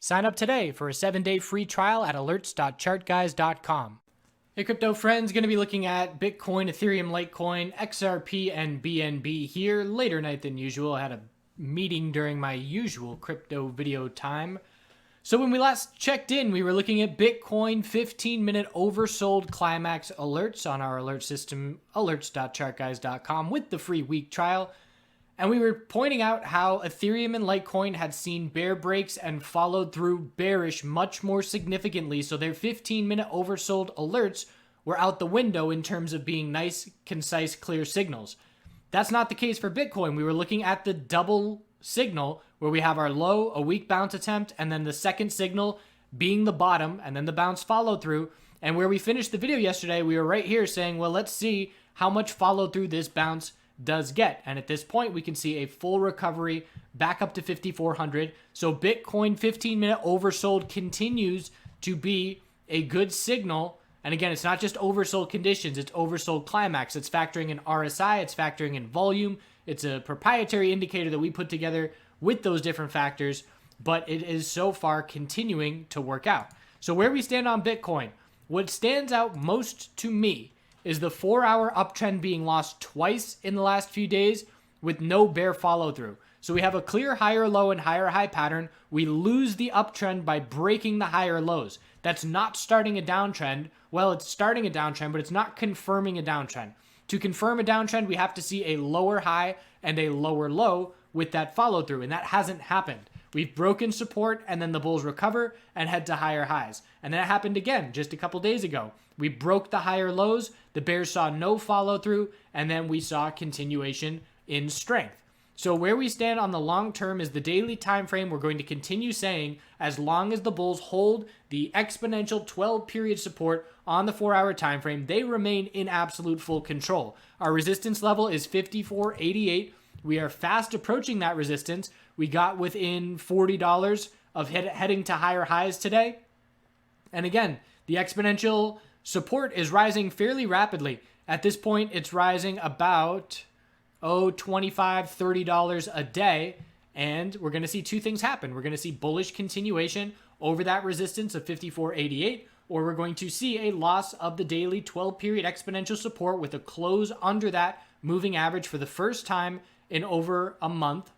Sign up today for a 7-day free trial at alerts.chartguys.com. Hey crypto friends, going to be looking at Bitcoin, Ethereum Litecoin, XRP, and BNB here. Later night than usual. I had a meeting during my usual crypto video time. So when we last checked in, we were looking at Bitcoin 15-minute oversold climax alerts on our alert system, alerts.chartguys.com, with the free week trial. And we were pointing out how Ethereum and Litecoin had seen bear breaks and followed through bearish much more significantly. So their 15-minute oversold alerts were out the window in terms of being nice, concise, clear signals. That's not the case for Bitcoin. We were looking at the double signal where we have our low, a weak bounce attempt, and then the second signal being the bottom, and then the bounce follow through. And where we finished the video yesterday, we were right here saying, well, let's see how much follow through this bounce does get. And at this point, we can see a full recovery back up to 5,400. So Bitcoin 15-minute oversold continues to be a good signal. And again, it's not just oversold conditions, it's oversold climax. It's factoring in RSI, it's factoring in volume. It's a proprietary indicator that we put together with those different factors, but it is so far continuing to work out. So where we stand on Bitcoin, what stands out most to me is the 4-hour uptrend being lost twice in the last few days with no bear follow through. So we have a clear higher low and higher high pattern. We lose the uptrend by breaking the higher lows. That's not starting a downtrend. Well, it's starting a downtrend, but it's not confirming a downtrend. To confirm a downtrend, we have to see a lower high and a lower low with that follow through, and that hasn't happened. We've broken support, and then the bulls recover and head to higher highs. And that happened again just a couple days ago. We broke the higher lows, the bears saw no follow through, and then we saw continuation in strength. So where we stand on the long term is the daily time frame. We're going to continue saying as long as the bulls hold the exponential 12-period support on the 4-hour time frame, they remain in absolute full control. Our resistance level is 54.88. We are fast approaching that resistance. We got within $40 of heading to higher highs today. And again, the exponential support is rising fairly rapidly. At this point, it's rising about $25, $30 a day. And we're going to see two things happen. We're going to see bullish continuation over that resistance of 54.88, or we're going to see a loss of the daily 12-period exponential support with a close under that moving average for the first time in over a month.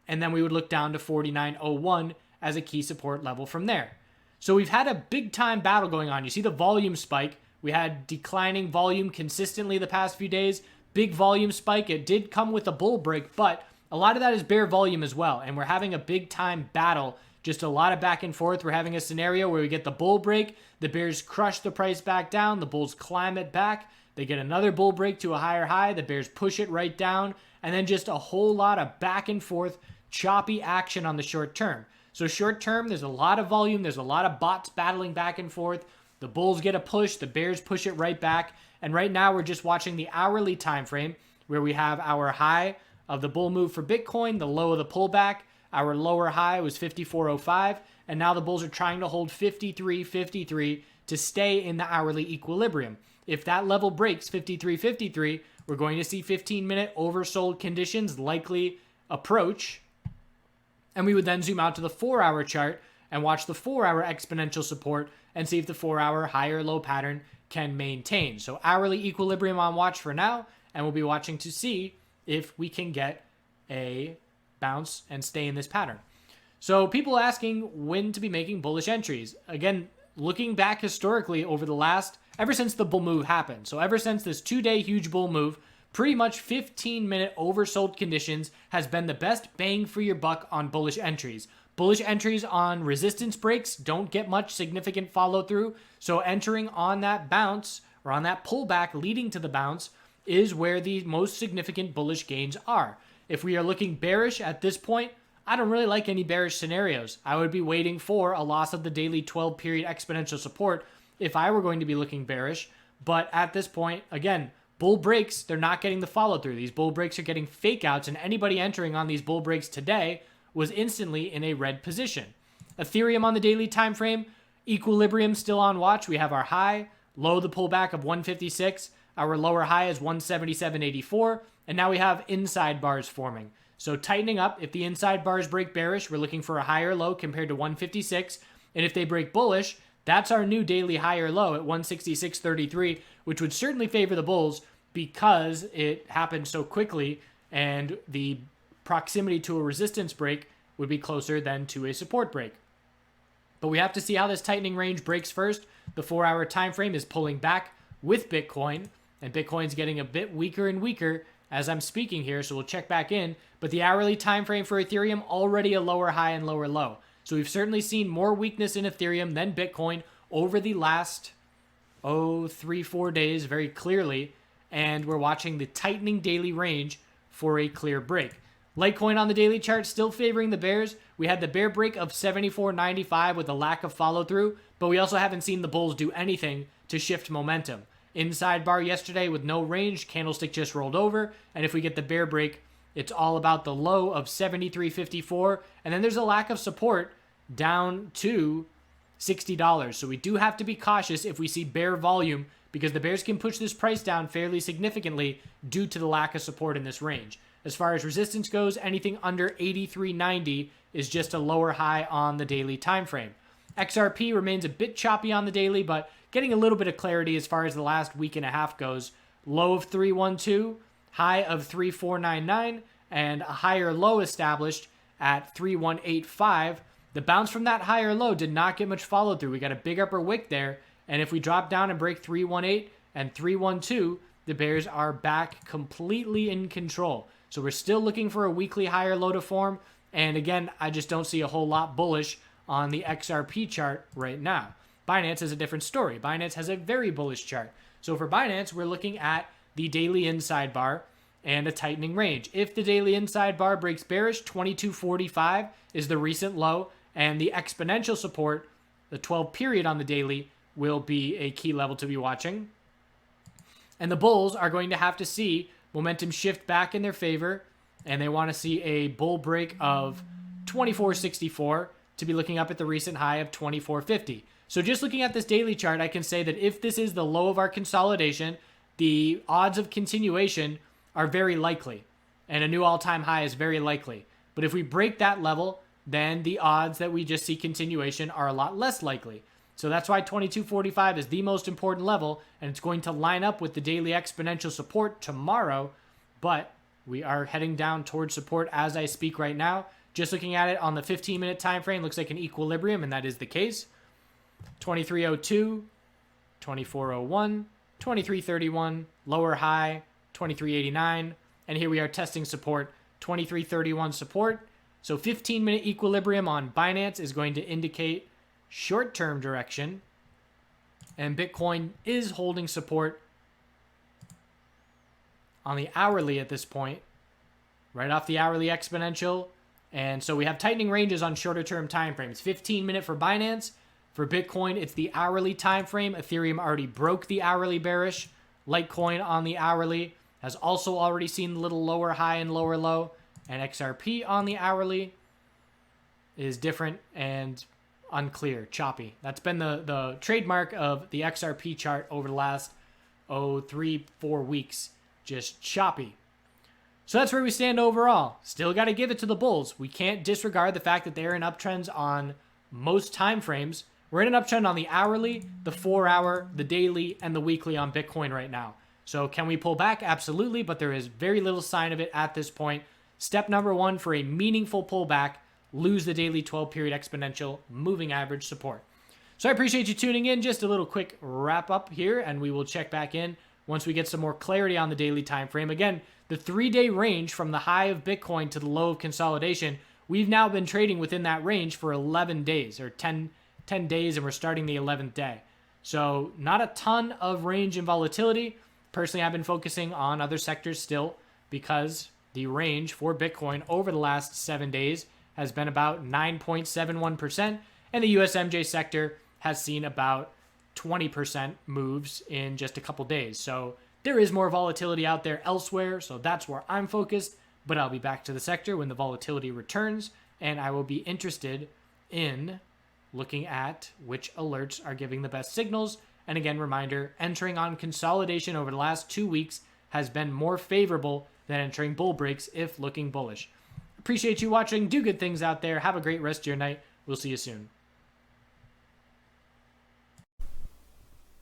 And then we would look down to 49.01 as a key support level from there. So we've had a big time battle going on. You see the volume spike. We had declining volume consistently the past few days. Big volume spike. It did come with a bull break, but a lot of that is bear volume as well. And we're having a big time battle. Just a lot of back and forth. We're having a scenario where we get the bull break. The bears crush the price back down. The bulls climb it back. They get another bull break to a higher high. The bears push it right down. And then just a whole lot of back and forth choppy action on the short term. So short term, there's a lot of volume. There's a lot of bots battling back and forth. The bulls get a push. The bears push it right back. And right now we're just watching the hourly time frame where we have our high of the bull move for Bitcoin, the low of the pullback. Our lower high was 54.05. And now the bulls are trying to hold 53.53 to stay in the hourly equilibrium. If that level breaks 53.53, we're going to see 15-minute oversold conditions likely approach. And we would then zoom out to the 4-hour chart and watch the 4-hour exponential support and see if the 4-hour higher low pattern can maintain. So hourly equilibrium on watch for now, and we'll be watching to see if we can get a bounce and stay in this pattern. So people asking when to be making bullish entries. Again, looking back historically over the last, ever since the bull move happened. So ever since this 2-day huge bull move, pretty much 15-minute oversold conditions has been the best bang for your buck on bullish entries. Bullish entries on resistance breaks don't get much significant follow through. So entering on that bounce or on that pullback leading to the bounce is where the most significant bullish gains are. If we are looking bearish at this point, I don't really like any bearish scenarios. I would be waiting for a loss of the daily 12-period exponential support if I were going to be looking bearish. But at this point, again, bull breaks, they're not getting the follow through. These bull breaks are getting fake outs, and anybody entering on these bull breaks today was instantly in a red position. Ethereum on the daily time frame, equilibrium still on watch. We have our high, low the pullback of 156. Our lower high is 177.84, and now we have inside bars forming. So tightening up, if the inside bars break bearish, we're looking for a higher low compared to 156. And if they break bullish, that's our new daily higher low at 166.33, which would certainly favor the bulls because it happened so quickly and the proximity to a resistance break would be closer than to a support break. But we have to see how this tightening range breaks first. The 4-hour time frame is pulling back with Bitcoin, and Bitcoin's getting a bit weaker and weaker as I'm speaking here, so we'll check back in. But the hourly time frame for Ethereum already a lower high and lower low. So we've certainly seen more weakness in Ethereum than Bitcoin over the last 3-4 days very clearly, and we're watching the tightening daily range for a clear break. Litecoin on the daily chart still favoring the bears. We had the bear break of 74.95 with a lack of follow through, but we also haven't seen the bulls do anything to shift momentum. Inside bar yesterday with no range, candlestick just rolled over, and if we get the bear break, it's all about the low of 73.54, and then there's a lack of support down to $60. So we do have to be cautious if we see bear volume because the bears can push this price down fairly significantly due to the lack of support in this range. As far as resistance goes, anything under 83.90 is just a lower high on the daily time frame. XRP remains a bit choppy on the daily, but getting a little bit of clarity as far as the last week and a half goes. Low of 312, high of 3499, and a higher low established at 3185. The bounce from that higher low did not get much follow through. We got a big upper wick there, and if we drop down and break 318 and 312, the bears are back completely in control. So we're still looking for a weekly higher low to form, and again, I just don't see a whole lot bullish on the XRP chart right now. Binance is a different story. Binance has a very bullish chart. So for Binance, we're looking at the daily inside bar and a tightening range. If the daily inside bar breaks bearish, 22.45 is the recent low, and the exponential support, the 12 period on the daily, will be a key level to be watching. And the bulls are going to have to see momentum shift back in their favor, and they want to see a bull break of 24.64 to be looking up at the recent high of 24.50. So just looking at this daily chart, I can say that if this is the low of our consolidation, the odds of continuation are very likely, and a new all-time high is very likely. But if we break that level, then the odds that we just see continuation are a lot less likely. So that's why 22.45 is the most important level, and it's going to line up with the daily exponential support tomorrow, but we are heading down towards support as I speak right now. Just looking at it on the 15-minute time frame, looks like an equilibrium, and that is the case. 23.02, 24.01, 23.31, lower high, 23.89, and here we are testing support, 23.31 support. So 15-minute equilibrium on Binance is going to indicate short-term direction, and Bitcoin is holding support on the hourly at this point, right off the hourly exponential. And so we have tightening ranges on shorter term time frames. 15-minute for Binance. For Bitcoin, it's the hourly time frame. Ethereum already broke the hourly bearish. Litecoin on the hourly has also already seen the little lower high and lower low. And XRP on the hourly is different and unclear, choppy. That's been the trademark of the XRP chart over the last 3-4 weeks. Just choppy. So that's where we stand overall. Still got to give it to the bulls. We can't disregard the fact that they're in uptrends on most time frames. We're in an uptrend on the hourly, the 4-hour, the daily, and the weekly on Bitcoin right now. So can we pull back? Absolutely, but there is very little sign of it at this point. Step number 1 for a meaningful pullback, lose the daily 12-period exponential moving average support. So I appreciate you tuning in. Just a little quick wrap up here, and we will check back in once we get some more clarity on the daily time frame. Again, the 3-day range from the high of Bitcoin to the low of consolidation, we've now been trading within that range for 11 days or 10 days, and we're starting the 11th day. So not a ton of range and volatility. Personally, I've been focusing on other sectors still because the range for Bitcoin over the last 7 days has been about 9.71%, and the USMJ sector has seen about 20% moves in just a couple days. So there is more volatility out there elsewhere, so that's where I'm focused, but I'll be back to the sector when the volatility returns, and I will be interested in looking at which alerts are giving the best signals. And again, reminder, entering on consolidation over the last 2 weeks has been more favorable than entering bull breaks if looking bullish. Appreciate you watching. Do good things out there. Have a great rest of your night. We'll see you soon.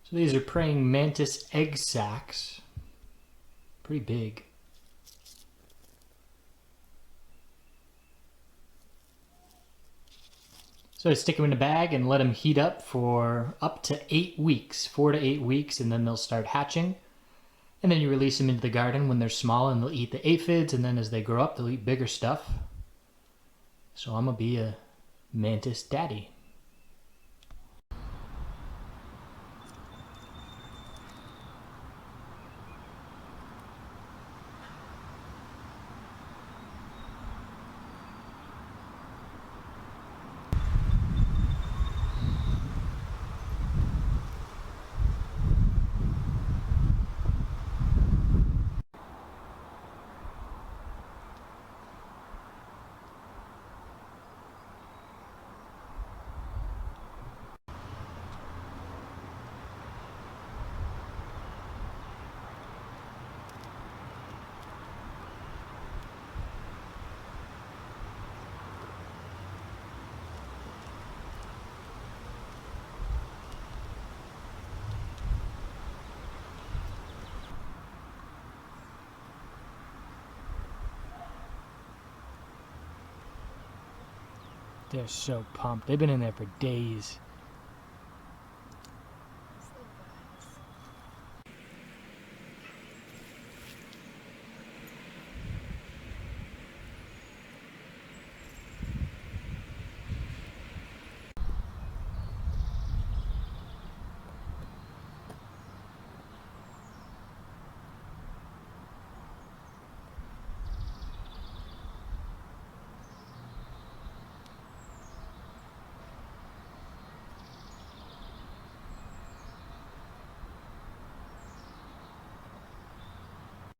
So these are praying mantis egg sacs. Pretty big. So I stick them in a bag and let them heat up for up to 8 weeks, 4 to 8 weeks, and then they'll start hatching. And then you release them into the garden when they're small and they'll eat the aphids, and then as they grow up, they'll eat bigger stuff. So I'm gonna be a mantis daddy. They're so pumped. They've been in there for days.